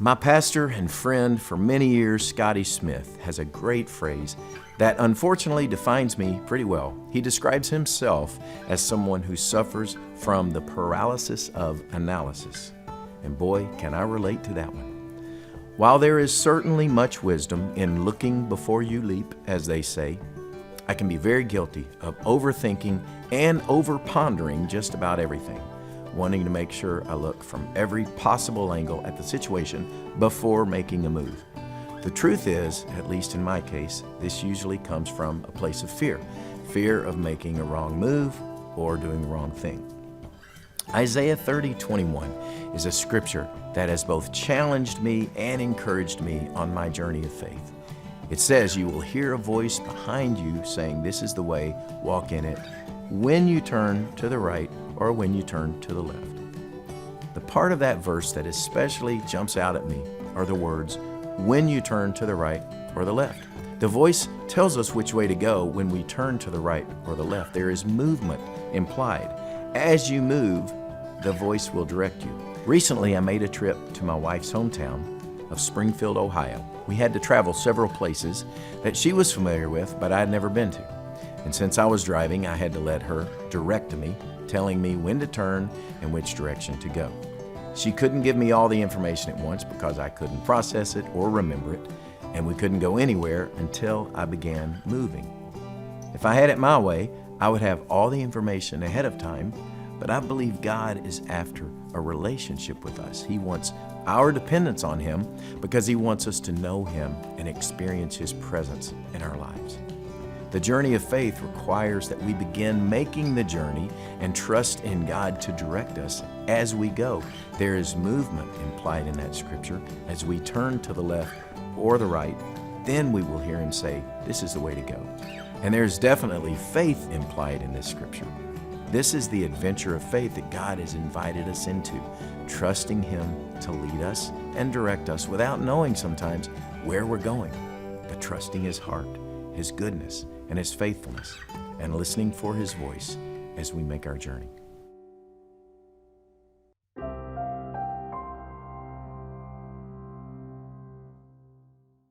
My pastor and friend for many years, Scotty Smith, has a great phrase that unfortunately defines me pretty well. He describes himself as someone who suffers from the paralysis of analysis. And boy, can I relate to that one. While there is certainly much wisdom in looking before you leap, as they say, I can be very guilty of overthinking and over-pondering just about everything, wanting to make sure I look from every possible angle at the situation before making a move. The truth is, at least in my case, this usually comes from a place of fear. Fear of making a wrong move or doing the wrong thing. Isaiah 30:21 is a scripture that has both challenged me and encouraged me on my journey of faith. It says, "You will hear a voice behind you saying, 'This is the way, walk in it,' when you turn to the right or when you turn to the left." The part of that verse that especially jumps out at me are the words, "when you turn to the right or the left." The voice tells us which way to go when we turn to the right or the left. There is movement implied. As you move, the voice will direct you. Recently, I made a trip to my wife's hometown of Springfield, Ohio. We had to travel several places that she was familiar with, but I had never been to. And since I was driving, I had to let her direct me, telling me when to turn and which direction to go. She couldn't give me all the information at once because I couldn't process it or remember it, and we couldn't go anywhere until I began moving. If I had it my way, I would have all the information ahead of time, but I believe God is after a relationship with us. He wants our dependence on Him because He wants us to know Him and experience His presence in our lives. The journey of faith requires that we begin making the journey and trust in God to direct us as we go. There is movement implied in that scripture. As we turn to the left or the right, then we will hear Him say, "This is the way to go." And there's definitely faith implied in this scripture. This is the adventure of faith that God has invited us into, trusting Him to lead us and direct us without knowing sometimes where we're going, but trusting His heart, His goodness, and His faithfulness, and listening for His voice as we make our journey.